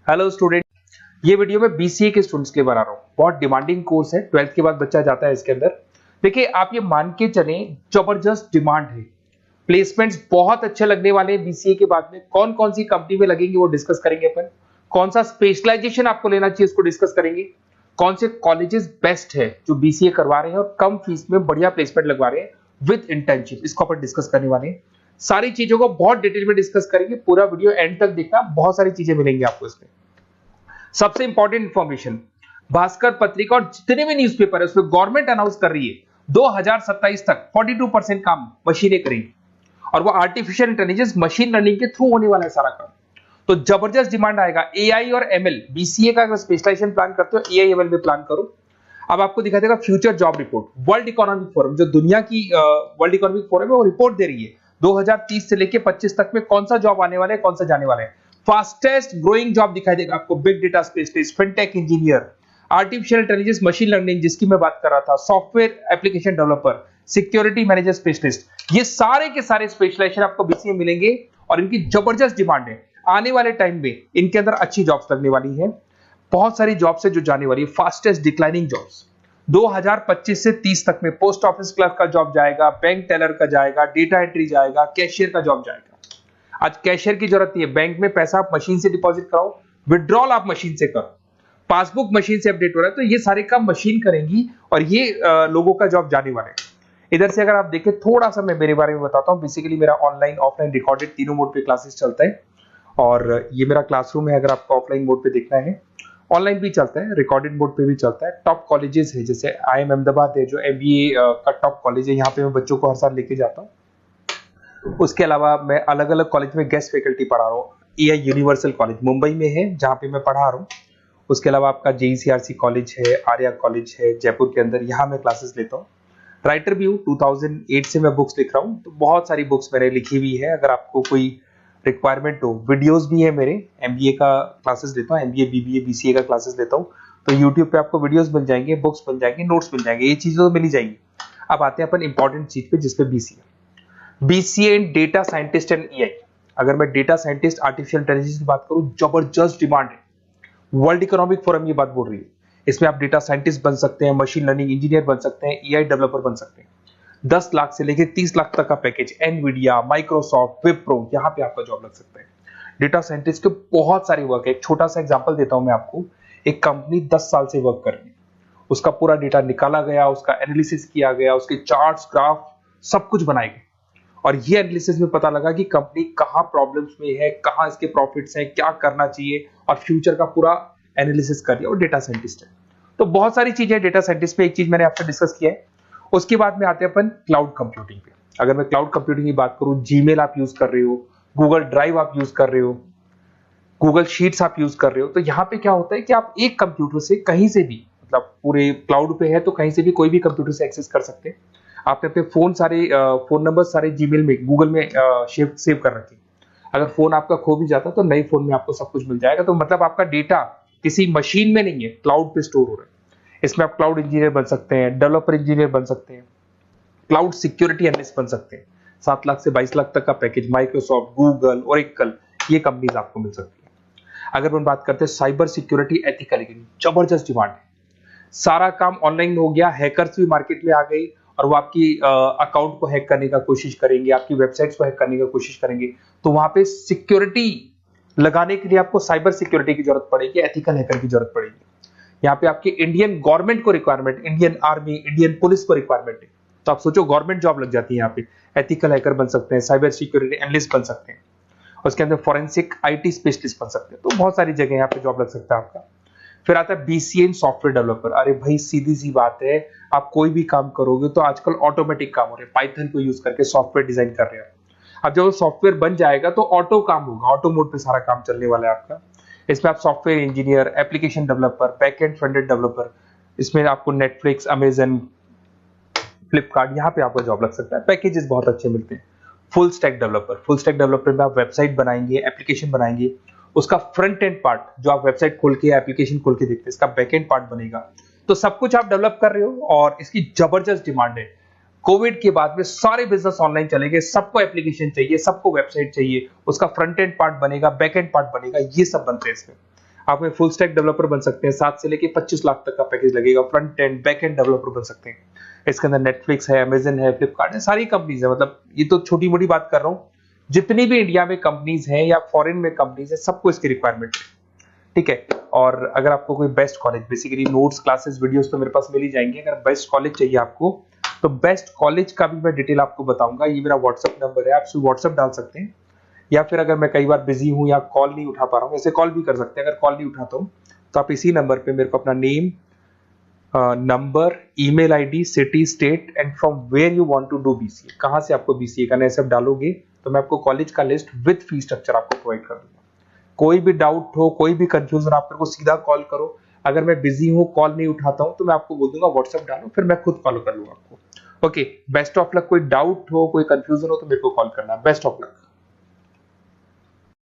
Hello student, ये video मैं BCA के स्टूडेंट्स के लिए बना रहा हूँ। बहुत डिमांडिंग कोर्स है, 12th के बाद बच्चा जाता है इसके अंदर। देखिए, आप ये मान के चले, जबरदस्त डिमांड है। प्लेसमेंट्स बहुत अच्छे लगने वाले हैं बीसीए के बाद में। कौन कौन सी कंपनी में लगेंगे वो डिस्कस करेंगे अपन। कौन सा स्पेशलाइजेशन आपको लेना चाहिए उसको डिस्कस करेंगे। कौन से कॉलेजेस बेस्ट है जो बीसीए करवा रहे हैं और कम फीस में बढ़िया प्लेसमेंट लगवा रहे हैं विद इंटर्नशिप, इसको अपन डिस्कस करने वाले हैं। सारी चीजों को बहुत डिटेल में डिस्कस करेंगे। पूरा वीडियो एंड तक देखना, बहुत सारी चीजें मिलेंगी आपको इसमें। सबसे इंपॉर्टेंट इंफॉर्मेशन, भास्कर पत्रिका और जितने भी न्यूज़पेपर है उसमें गवर्नमेंट अनाउंस कर रही है 2027 तक 42% काम मशीनें करेंगी और वो आर्टिफिशियल इंटेलिजेंस मशीन लर्निंग के थ्रू होने वाला है सारा काम। तो जबरदस्त डिमांड आएगा। एआई और एमएल, बीसीए का अगर स्पेशलाइजेशन प्लान करते हो एआई एमएल में प्लान करो। अब आपको दिखा देगा future job report, world economic forum, जो दुनिया की वर्ल्ड इकोनॉमिक फोरम है वो रिपोर्ट दे रही है 2030 से लेके 25 तक में कौन सा जॉब आने वाला है, कौन सा जाने वाला है। फास्टेस्ट ग्रोइंग जॉब दिखाई देगा आपको, big data specialist, fintech engineer, artificial intelligence machine learning जिसकी मैं बात कर रहा था, software application developer, security manager specialist, ये सारे के सारे स्पेशलाइजेशन आपको बीसीए मिलेंगे और इनकी जबरदस्त डिमांड है। आने वाले टाइम में इनके अंदर अच्छी जॉब्स लगने वाली है। बहुत सारी जॉब्स है जो जाने वाली है। फास्टेस्ट डिक्लाइनिंग जॉब्स 2025 से 30 तक में पोस्ट ऑफिस क्लर्क का जॉब जाएगा, बैंक टेलर का जाएगा, डेटा एंट्री जाएगा, कैशियर का जॉब जाएगा। आज कैशियर की जरूरत नहीं है, बैंक में पैसा आप मशीन से डिपॉजिट कराओ, विड्रॉल आप मशीन से करो, पासबुक मशीन से अपडेट हो रहा है, तो ये सारे काम मशीन करेंगी और ये लोगों का जॉब जाने वाला है। इधर से अगर आप देखें, थोड़ा सा मैं मेरे बारे में बताता हूँ। बेसिकली मेरा ऑनलाइन ऑफलाइन रिकॉर्डेड तीनों मोड पे क्लासेस चलता है और ये मेरा क्लासरूम है। अगर आपको ऑफलाइन मोड पे देखना है, ऑनलाइन भी चलता है, रिकॉर्डेड मोड पे भी चलता है। टॉप कॉलेजेस है, जैसे IIM अहमदाबाद है जो MBA का टॉप कॉलेज है, यहाँ पे मैं बच्चों को हर साल लेके जाता हूँ। उसके अलावा मैं अलग अलग कॉलेज में गेस्ट फैकल्टी पढ़ा रहा हूँ। AI यूनिवर्सल कॉलेज मुंबई में है जहाँ पे मैं पढ़ा रहा हूँ। उसके अलावा आपका JECRC कॉलेज है, आर्या कॉलेज है जयपुर के अंदर, यहाँ मैं क्लासेस लेता हूँ। राइटर भी हूँ, 2008 से मैं बुक्स लिख रहा हूँ, तो बहुत सारी बुक्स मैंने लिखी हुई है। अगर आपको कोई रिक्वायरमेंट हो, वीडियोस भी है मेरे, MBA का क्लासेस लेता हूँ, MBA BBA BCA का क्लासेस लेता हूँ, तो यूट्यूब पे आपको वीडियोस मिल जाएंगे, बुक्स मिल जाएंगे, नोट्स मिल जाएंगे, ये चीजें तो मिल ही जाएंगी। अब आते हैं अपन इंपॉर्टेंट चीज पे, जिसपे BCA in data scientist and AI। अगर मैं डेटा साइंटिस्ट आर्टिफिशियल इंटेलिजेंस की बात करूं, जबरदस्त डिमांड है। वर्ल्ड इकोनॉमिक फोरम ये बात बोल रही है। इसमें आप डेटा साइंटिस्ट बन सकते हैं, मशीन लर्निंग इंजीनियर बन सकते हैं, AI डेवलपर बन सकते हैं। 10 लाख से लेकर 30 लाख तक का पैकेज, एनवीडिया, माइक्रोसॉफ्ट, विप्रो, यहाँ पे आपका जॉब लग सकता है। डेटा साइंटिस्ट के बहुत सारे वर्क है। एक छोटा सा एग्जांपल देता हूं मैं आपको। एक कंपनी 10 साल से वर्क कर रही है, उसका पूरा डेटा निकाला गया, उसका एनालिसिस किया गया, उसके चार्ट्स, ग्राफ सब कुछ बनाए गए और ये एनालिसिस में पता लगा कि कंपनी कहां प्रॉब्लम्स में है, कहां इसके प्रॉफिट्स हैं, क्या करना चाहिए, और फ्यूचर का पूरा एनालिसिस कर दिया। और डेटा साइंटिस्ट है, तो बहुत सारी चीजें डेटा साइंटिस्ट पे। एक चीज मैंने आपसे डिस्कस किया है। उसके बाद में आते हैं अपन क्लाउड कंप्यूटिंग पे। अगर मैं क्लाउड कंप्यूटिंग की बात करूं, जीमेल आप यूज कर रहे हो, गूगल ड्राइव आप यूज कर रहे हो, गूगल शीट्स आप यूज कर रहे हो, तो यहाँ पे क्या होता है कि आप एक कंप्यूटर से कहीं से भी, मतलब पूरे क्लाउड पे है तो कहीं से भी कोई भी कंप्यूटर से एक्सेस कर सकते हैं। आपने अपने फोन सारे फोन नंबर सारे जीमेल में, गूगल में सेव कर रखे। अगर फोन आपका खो भी जाता तो नए फोन में आपको सब कुछ मिल जाएगा। तो मतलब आपका डेटा किसी मशीन में नहीं है, क्लाउड पे स्टोर हो रहा है। इसमें आप क्लाउड इंजीनियर बन सकते हैं, डेवलपर इंजीनियर बन सकते हैं, क्लाउड सिक्योरिटी एनालिस्ट बन सकते हैं। 7 लाख से 22 लाख तक का पैकेज, माइक्रोसॉफ्ट, गूगल, ओरेकल, ये कंपनीज आपको मिल सकती है। अगर हम बात करते हैं साइबर सिक्योरिटी एथिकल, जबरदस्त डिमांड है। सारा काम ऑनलाइन हो गया, हैकर्स भी मार्केट में आ गई और वो आपकी अकाउंट को हैक करने का कोशिश करेंगे, आपकी वेबसाइट्स को हैक करने का कोशिश करेंगे। तो वहां पे सिक्योरिटी लगाने के लिए आपको साइबर सिक्योरिटी की जरूरत पड़ेगी, एथिकल हैकर की जरूरत पड़ेगी। यहाँ पे आपकी इंडियन गवर्नमेंट को requirement, Indian army, Indian police को रिक्वायरमेंट है। तो आप सोचो, गवर्नमेंट जॉब लग जाती है यहाँ पे। एथिकल हैकर बन सकते हैं, साइबर सिक्योरिटी एनालिस्ट बन सकते हैं, उसके अंदर फॉरेंसिक IT स्पेशलिस्ट बन सकते हैं। तो बहुत सारी जगह यहाँ पे जॉब लग सकता है आपका। फिर आता है BCA इन सॉफ्टवेयर डेवलपर। अरे भाई, सीधी सी बात है, आप कोई भी काम करोगे तो आजकल ऑटोमेटिक काम हो रहे हैं, पाइथन को यूज करके सॉफ्टवेयर डिजाइन कर रहे हैं। अब जब वो सॉफ्टवेयर बन जाएगा तो ऑटो काम होगा, ऑटो मोड पे सारा काम चलने वाला है आपका। इसमें आप software engineer, application developer, backend front-end developer, इसमें आपको नेटफ्लिक्स, अमेजन, फ्लिपकार्ट, यहाँ पे आपका जॉब लग सकता है। पैकेजेस बहुत अच्छे मिलते हैं। फुल स्टैक डेवलपर में आप वेबसाइट बनाएंगे, एप्लीकेशन बनाएंगे, उसका फ्रंट एंड पार्ट, जो आप वेबसाइट खोल के एप्लीकेशन खोल के देखते हैं, इसका बैक एंड पार्ट बनेगा। तो सब कुछ आप डेवलप कर रहे हो और इसकी जबरदस्त डिमांड है। कोविड के बाद में सारे बिजनेस ऑनलाइन चलेंगे, सबको एप्लीकेशन चाहिए, सबको वेबसाइट चाहिए, उसका फ्रंट एंड पार्ट बनेगा, बैक एंड पार्ट बनेगा, ये सब बनते हैं इसमें। आप में फुल स्टैक डेवलपर बन सकते हैं, 7 से लेके 25 लाख तक का पैकेज लगेगा। Front end back end developer बन सकते हैं। इसके अंदर नेटफ्लिक्स है, अमेजन है, फ्लिपकार्ट है, सारी कंपनीज है। मतलब ये तो छोटी मोटी बात कर रहा हूँ, जितनी भी इंडिया में कंपनीज हैं या फॉरेन में कंपनीज है, सबको इसकी रिक्वायरमेंट है। ठीक है। और अगर आपको कोई best college, basically notes, classes, videos तो मेरे पास मिल ही जाएंगे। अगर बेस्ट कॉलेज चाहिए आपको, तो बेस्ट कॉलेज का भी मैं डिटेल आपको बताऊंगा। ये मेरा व्हाट्सअप नंबर है, आप व्हाट्सअप डाल सकते हैं, या फिर अगर मैं कई बार बिजी हूं या कॉल नहीं उठा पा रहा हूं, ऐसे कॉल भी कर सकते हैं। अगर कॉल नहीं उठाता हूं तो आप इसी नंबर पे मेरे को अपना name, number, email ID, city, state and from where you want to do BCA, कहां से आपको बीसीए करना है, सब डालोगे तो मैं आपको कॉलेज का लिस्ट विद फी स्ट्रक्चर आपको प्रोवाइड कर दूंगा। कोई भी डाउट हो, कोई भी कंफ्यूजन, आप मेरे को सीधा कॉल करो। अगर मैं बिजी हूं, कॉल नहीं उठाता हूं, तो मैं आपको बोल दूंगा व्हाट्सएप डालो, फिर मैं खुद कॉल कर लूंगा आपको। Okay, best of luck. कोई डाउट हो, कोई कंफ्यूजन हो तो मेरे को कॉल करना। Best of luck.